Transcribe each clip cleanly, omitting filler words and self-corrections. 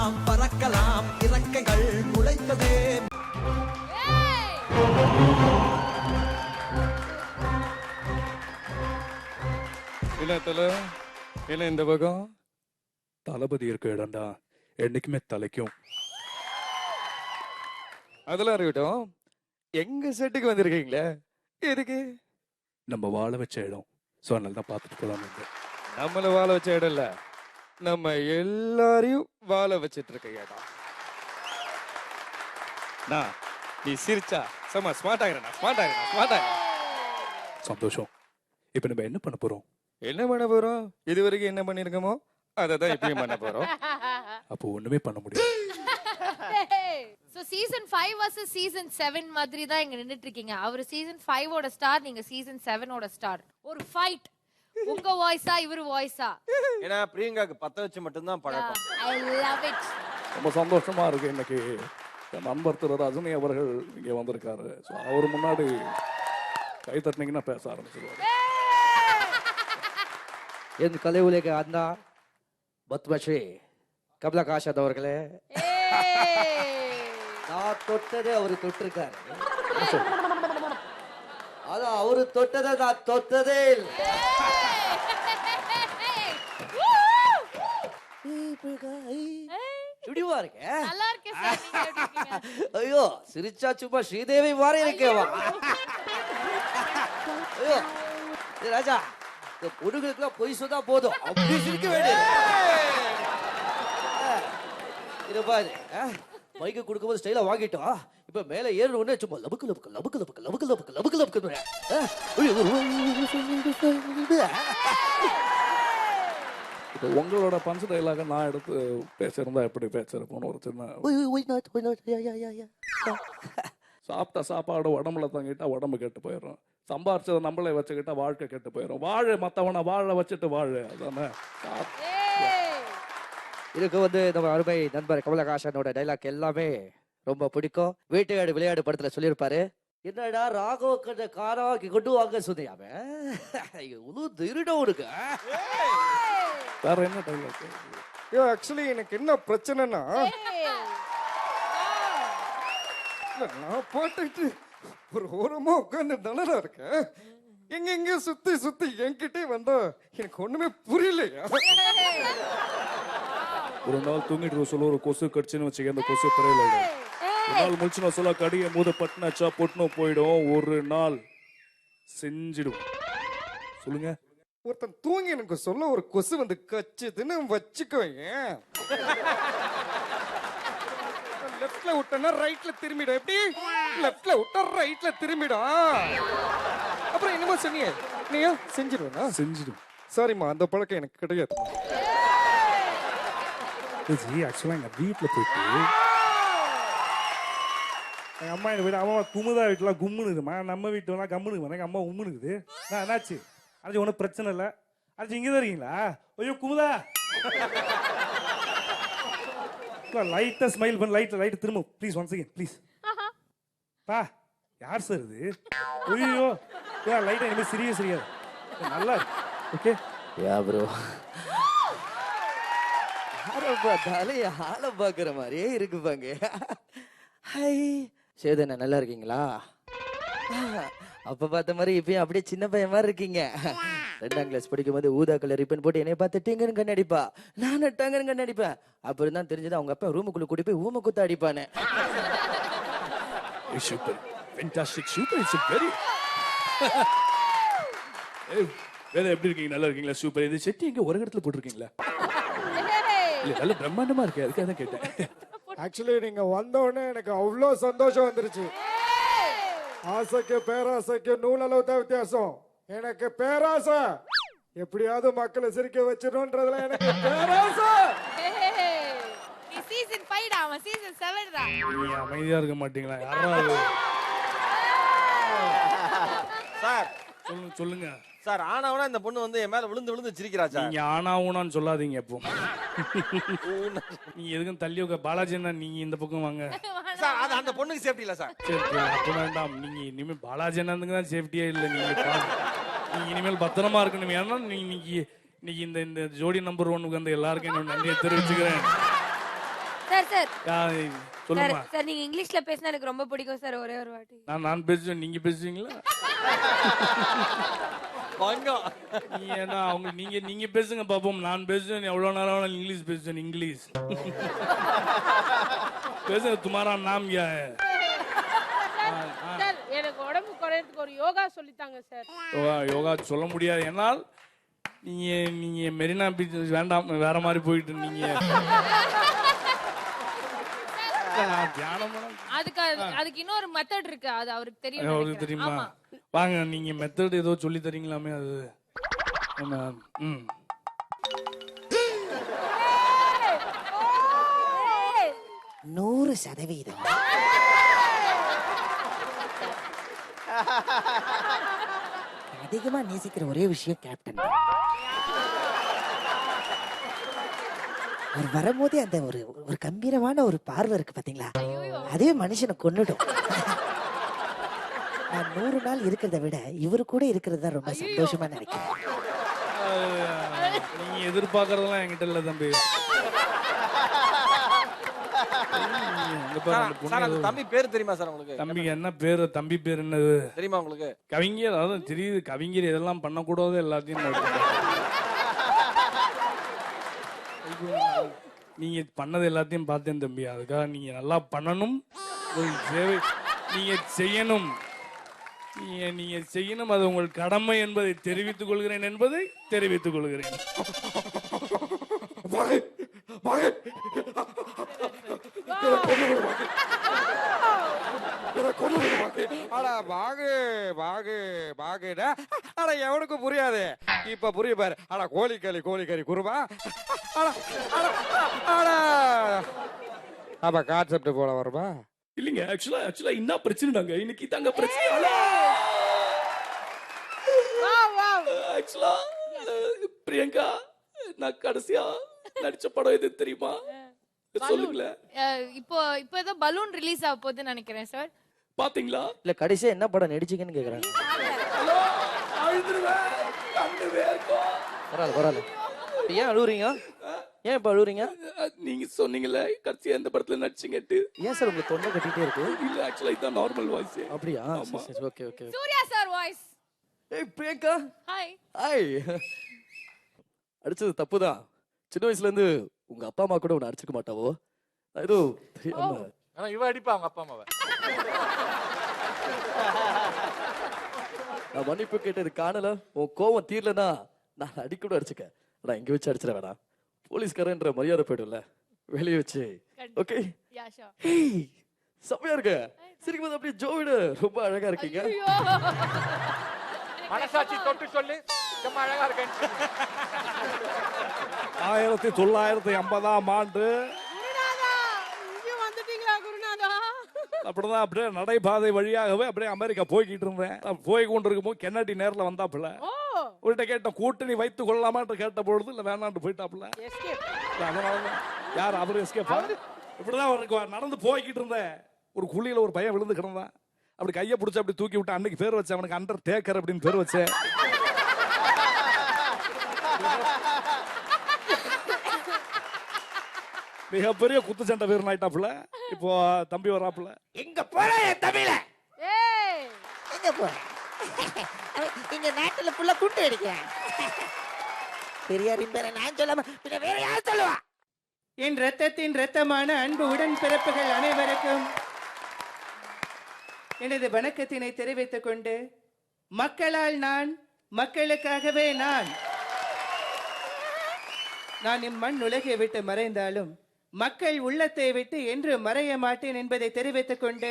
பறக்கலாம் பறக்கலாம் இறக்கைகள் முளைத்ததே. என்ன இந்த பக்கம் தளபதி இருக்க இடம்டா என்னைக்குமே தலைக்கும். அதெல்லாம் இருக்கட்டும், எங்க செட்டுக்கு வந்திருக்கீங்களே எதுக்கு? நம்ம வாழ வச்ச இடம். ஸோ அதனால தான் பார்த்துட்டு போலாம். நம்மள வாழ வச்ச இடம் இல்ல, நம்ம எல்லாரையும் வாழ வச்சிட்டு இருக்க இடம். நீ சிரிச்சா சமா ஸ்மார்ட் ஆகிறேன். சந்தோஷம். இப்ப நம்ம என்ன பண்ண போறோம்? இது வரைக்கும் என்ன பண்ணிருக்கோமோ அதை தான் இப்பயும் பண்ண போறோம். அப்போ ஒண்ணுமே பண்ண முடியாது. சோ சீசன் 5 vs சீசன் 7 மாதிரி தான் இங்க நின்னுட்டு இருக்கீங்க. அவர் சீசன் 5 ஓட ஸ்டார், நீங்க சீசன் 7 ஓட ஸ்டார். ஒரு ஃபைட். உங்க வாய்ஸா இவர் வாய்ஸா? ஏன்னா பிரியங்காக்கு 10 வச்சு மட்டும் தான் பழக்கம். I love it. ரொம்ப சந்தோஷமா இருக்கு. இன்னைக்கு என் நண்பர் திரு ரஜினி அவர்கள் இங்கே வந்திருக்காரு. ஸோ அவர் முன்னாடி கை தட்டினீங்கன்னா பேச ஆரம்பிச்சிருவாரு. என் கலை உலக அண்ணா பத்மஸ்ரீ கமலஹாசன் ஆஷாத் அவர்களே, நான் தொட்டதே அவரு தொட்டிருக்காரு. அதான் அவரு தொட்டதை நான் தொட்டதே இல்லை. இப்படிவா இருக்க? நல்லா இருக்கே சார், நீங்க எப்படி இருக்கீங்க? ஐயோ சிரிச்சா சும்மா ஸ்ரீதேவி மாறி இருக்கேவா? ஐயோ ராஜா, இந்த பொண்ணுகளுக்குலாம் பொய் சொன்னா போதும், அப்படி சிரிக்க வேண்டியது. பாரு, மைக்கு கொடுக்கும்போது ஸ்டைலா வாங்கிட்டோம். இப்ப மேல ஏறணும் உடனே சும்மா லபுக்கு லபுக்கு லபுக்கு லபுக்கு லபுக்கு லபுக்கு லபுக்கு லபுக்கு. இப்போ உங்களோட பஞ்சு டைலாக நான் எடுத்து பேசியிருந்தா எப்படி பேசிருப்போம்னு ஒரு சின்ன. சாப்பிட்ட சாப்பாடு உடம்புல தங்கிட்டா உடம்பு கெட்டு போயிடும். சம்பாரிச்சதை நம்மளே வச்சுக்கிட்டா வாழ்க்கை கெட்டு போயிடும். வாழ மத்தவனை வாழ வச்சுட்டு வாழ. அதானே இதுக்கு வந்து நம்ம அருமை நண்பர் கமலஹாசனோட டைலாக் எல்லாமே ரொம்ப பிடிக்கும். வேட்டையாடு விளையாடு படத்துல சொல்லியிருப்பாரு, என்னடா ராகவ கண்ட காராக்கி கொண்டு வாங்க சொன்னியாம திருடம் இருக்கு. வேற என்ன டைலாக்? ஆக்சுவலி எனக்கு என்ன பிரச்சனைனா, நான் போட்டுட்டு ஒரு ஓரமா உட்காந்து நல்லா இருக்கேன். எங்க சுத்தி சுத்தி என்கிட்டே வந்தா எனக்கு ஒண்ணுமே புரியலையா. ஒரு நாள் தூங்கிட்டு சொல்ல ஒரு கொசு கடிச்சுன்னு வச்சுக்க, அந்த கொசு பிறையில ஒரு நாள் முடிச்சுன்னு சொல்ல கடிய போது பட்டுனாச்சா பொட்டுனும் போயிடும். ஒரு நாள் செஞ்சிடும். சொல்லுங்க. ஒருத்தன் தூங்கி எனக்கு சொல்ல ஒரு கொசு வந்து கச்சுதுன்னு வச்சுக்கோங்க. லெஃப்ட்ல விட்டனா ரைட்ல திரும்பிடும். எப்படி லெஃப்ட்ல விட்டா ரைட்ல திரும்பிடும். அப்புறம் என்னமோ சொன்னீங்க, நீங்க செஞ்சிடுவேனா? செஞ்சிடும். சாரிம்மா, அந்த பழக்கம் எனக்கு கிடையாது. ஆக்சுவலா எங்க வீட்டுல போயிட்டு எங்க அம்மா எங்க வீடு அம்மா குமுதா வீட்டுலாம் கும்முனுக்குமா, நம்ம வீட்டுலாம் கம்முனுக்குமா. எங்க அம்மா உம்முனுக்குது. நான் என்னாச்சு அது ஒன்றும் பிரச்சனை இல்லை. அது இங்கே தான் இருக்கீங்களா? ஐயோ குமுதா, லைட்டா ஸ்மைல் பண்ண, லைட் திரும்ப ப்ளீஸ், ஒன் செகண்ட் ப்ளீஸ். பா யார் சார் இது? ஐயோ லைட்டா இனிமே சரியாது நல்லா ஓகே. யா ப்ரோ, ஆள பாக்குற மாதிரியே இருக்கு பாங்க. ஹை சேதன, நல்லா இருக்கீங்களா? அப்ப பார்த்த மாதிரி இப்பயும் அப்படியே சின்ன பையன் மாதிரி இருக்கீங்க. 2ஆம் கிளாஸ் படிக்கும் போது ஊதா கலர் ரிப்பன் போட்டு என்னை பார்த்து டிங்கன்னு கண்ணடிப்பா, நானும் டங்கன்னு கண்ணடிப்பேன். அப்புறம் தான் தெரிஞ்சது அவங்க அப்பா ரூமுக்குள்ள கூட்டி போய் ஊம குத்த அடிப்பானே. Super, fantastic, super, it's very. வேற எப்படி இருக்கீங்க? நல்லா இருக்கீங்களா? சூப்பர். இந்த செட்டி எங்க ஒரு இடத்துல போட்டுருக்கீங்களா? இல்ல நல்ல பிரம்மாண்டமா இருக்கு, அதுக்காக தான் கேட்டேன். ஆக்சுவலி நீங்க வந்த உடனே எனக்கு அவ்வளோ சந்தோஷம் வந்துருச்சு. ஆசைக்கு பேராசைக்கு நூலளவு தான் வித்தியாசம். எனக்கு பேராசை எப்படியாவது மக்களை சிரிக்க வச்சிடணும்ன்றதுல எனக்கு பேராசை. நீ சீசன் 5 டா, அவன் சீசன் 7 டா. நீங்க அமைதியா இருக்க மாட்டீங்களா? யாராவது சார் சொல்லுங்க சார். ஆனாவனா இந்த பொண்ணு வந்து என் மேல விழுந்து விழுந்து சிரிக்கிறா சார். நீங்க ஆனா ஊனான்னு சொல்லாதீங்க. எப்போ நீங்க எதுக்கும் தள்ளி உங்க பாலாஜி அண்ணா, நீங்க இந்த பக்கம் வாங்க சார். அது அந்த பொண்ணுக்கு சேஃப்டி இல்ல சார். சரி அப்ப வேண்டாம். நீங்க இனிமேல் பாலாஜி அண்ணாந்துக்கு தான் சேஃப்டியே இல்லை. நீங்க இனிமேல் பத்திரமா இருக்கணும். ஏன்னா நீங்க இந்த ஜோடி நம்பர் 1 வந்து எல்லாருக்கும் என்னோட நன்றியை தெரிவிச்சுக்கிறேன். சார் சார் சார் சொல்லுமா. சார் நீங்க இங்கிலீஷ்ல பேசினா எனக்கு ரொம்ப பிடிக்கும் சார். ஒரே ஒரு வாட்டி. நான் பேசுவேன், நீங்க பேசுவீங்களா? பங்கம். நீ ஏன்னா அவங்க நீங்க பேசுங்க பாப்போம். நான் பேசுவேன் எவ்வளவு நேரம் வேணாலும் இங்கிலீஷ் பேசுவேன். இங்கிலீஷ் பேசுங்க. துமாரா நாம் யா ஹை? சார் எனக்கு உடம்பு குறையறதுக்கு ஒரு யோகா சொல்லித்தாங்க சார். யோகா சொல்ல முடியாது. ஏன்னால் நீங்க மெரினா பீச் வேண்டாம், வேற மாதிரி போயிட்டு நீங்க தியானம் அதுக்கு இன்னொரு மெத்தட் இருக்கு, அது அவருக்கு தெரியும் அவருக்கு நினைக்கிறேன். தெரியுமா? ஆமா. வாங்க, நீங்க மெத்தட் ஏதோ சொல்லி தரீங்களாமே அது. ஆமா. 100% அதிகமா நேசிக்கிற ஒரே விஷயம் கேப்டன். அவர் வரும்போதே அந்த ஒரு கம்பீரமான ஒரு பார்வை இருக்கு பாத்தீங்களா, அதுவே மனுஷனை கொன்னுடும். நான் 100 நாள் இருக்கிறத விட இவரு கூட இருக்கிறது தான் ரொம்ப சந்தோஷமா நினைக்கிறேன். நீங்க எதிர்பார்க்கறதெல்லாம் என்கிட்ட இல்ல தம்பி. சார் அந்த தம்பி பேர் தெரியுமா சார் உங்களுக்கு? தம்பி என்ன பேரு? தம்பி பேர் என்னது தெரியுமா உங்களுக்கு? கவிஞர். அதான் தெரியுது. கவிஞர் இதெல்லாம் பண்ணக்கூடாது, எல்லாத்தையும் நீங்க பண்ணது எல்லாத்தையும் பார்த்தேன் தம்பி. அதுக்காக நீங்க நல்லா பண்ணணும், ஒரு சேவை நீங்க செய்யணும். நீங்க செய்யணும், அது உங்கள் கடமை என்பதை தெரிவித்துக் கொள்கிறேன் தெரிவித்துக் கொள்கிறேன். எவனுக்கும் புரியாது. இப்ப புரிய பாரு. ஆனா கோழிக்கறி குருமா. அப்ப கான்செப்ட் போல வருமா? இல்லைங்க, ஆக்சுவலா என்ன பிரச்சனைடாங்க இன்னைக்கு தாங்க பிரச்சனை. ஆக்சுவலா பிரியங்கா, நான் கடைசியா நடிச்ச படம் எது தெரியுமா? சொல்லுங்களேன். இப்போ ஏதோ பலூன் ரிலீஸ் ஆக போகுதுன்னு நினைக்கிறேன் சார். பாத்தீங்களா? இல்ல கடைசியா என்ன படம் நடிச்சீங்கன்னு கேக்குறேன். பரவாயில்ல. ஏன் அழுவுறீங்க? ஏன் இப்ப அழுவுறீங்க? நீங்க சொன்னீங்கல்ல கடைசியா எந்த படத்துல நடிச்சீங்கட்டு. ஏன் சார் உங்க தொண்டை கட்டிட்டே இருக்கு? இல்ல, ஆக்சுவலா இதான் நார்மல் வாய்ஸ். அப்படியா? சரி, ஓகே. Surya sir voice. ஏய் பிரியங்கா, ஹாய். அடிச்சது தப்புதான். சின்ன வயசுல இருந்து உங்க அப்பா அம்மா கூட உன்னை அடிச்சுக்க மாட்டாவோ? ஏதோ ஆனா இவ அடிப்பா அவங்க அப்பா அம்மாவை. நான் மன்னிப்பு கேட்டது காணல. உன் கோவம் தீரலனா நான் அடி கூட அடிச்சுக்க. ஆனா இங்க வச்சு அடிச்சிட வேணாம். போலீஸ்காரன்ற மரியாதை போயிடும்ல, வெளியே வச்சு. ஓகே. Yeah sure. ஹேய், செமையா இருக்கு. சிரிக்கும்போது அப்படியே ஜோவிட ரொம்ப அழகா இருக்கீங்க. மனசாட்சி தொட்டு சொல்லு, ரொம்ப அழகா இருக்கேன். 1950ஆம் ஆண்டு வந்துட்டீங்களா குருநாதா? அப்படிதான் அப்படியே நடைபாதை வழியாகவே அப்படியே அமெரிக்கா போய்கிட்டு இருந்தேன். போய் கொண்டு இருக்கும்போது கென்னடி நேரில் வந்தாப்புல. உங்கள்கிட்ட கேட்டேன், கூட்டணி வைத்துக் கொள்ளலாமான்னு கேட்ட பொழுது இல்ல வேணான்னு போயிட்டாப்புல. அதனாலதான் யார் அவரு எஸ்கேப். இப்படிதான் நடந்து போய்கிட்டு இருந்தேன். ஒரு குழியில ஒரு பையன் விழுந்து கிடந்தான். அப்படி கையை பிடிச்சி அப்படி தூக்கி விட்டு அன்னைக்கு பேர் வச்சேன். அவனுக்கு அண்டர் டேக்கர் அப்படின்னு பேர் வச்சேன். மிகப்பெரிய குத்து சண்டை வீரன் ஆயிட்டாப்புல. இப்போ தம்பி வராப்புல. எங்க போற தமிழ? ஏய், எங்க போற? இங்க நாட்டுல புள்ள கூட்டு அடிக்கிறேன். பெரியாரின் பேரை நான் சொல்லாம பின்ன வேற யார் சொல்லுவா? என் ரத்தத்தின் ரத்தமான அன்பு உடன் பிறப்புகள் அனைவருக்கும் எனது வணக்கத்தினை தெரிவித்துக் கொண்டு, மக்களால் நான், மக்களுக்காகவே நான் இம்மண் உலகை விட்டு மறைந்தாலும் மக்கள் உள்ளத்தை விட்டு என்று மறைய மாட்டேன் என்பதை தெரிவித்துக் கொண்டு,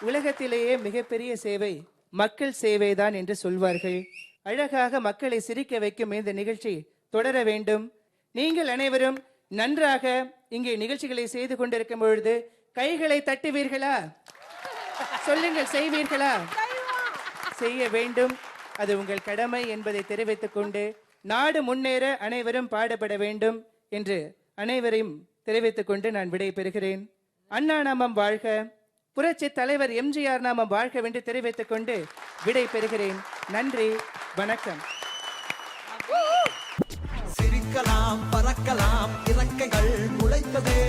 உலகத்திலேயே மிகப்பெரிய சேவை மக்கள் சேவைதான் என்று சொல்வார்கள். அழகாக மக்களை சிரிக்க வைக்கும் இந்த நிகழ்ச்சி தொடர வேண்டும். நீங்கள் அனைவரும் நன்றாக இங்கே நிகழ்ச்சிகளை செய்து கொண்டிருக்கும் பொழுது கைகளை தட்டுவீர்களா? சொல்லுங்கள், செய்வீர்களா? செய்ய வேண்டும், அது உங்கள் கடமை என்பதை தெரிவித்துக் கொண்டு, நாடு முன்னேற அனைவரும் பாடுபட வேண்டும் என்று அனைவரையும் தெரிவித்துக் கொண்டு நான் விடை பெறுகிறேன். அண்ணா நாமம் வாழ்க, புரட்சி தலைவர் எம்ஜிஆர் நாமம் வாழ்க என்று தெரிவித்துக் கொண்டு விடை பெறுகிறேன். நன்றி, வணக்கம். சிரிக்கலாம், பறக்கலாம். பறக்கலாம் இறக்கைகள் முளைத்ததே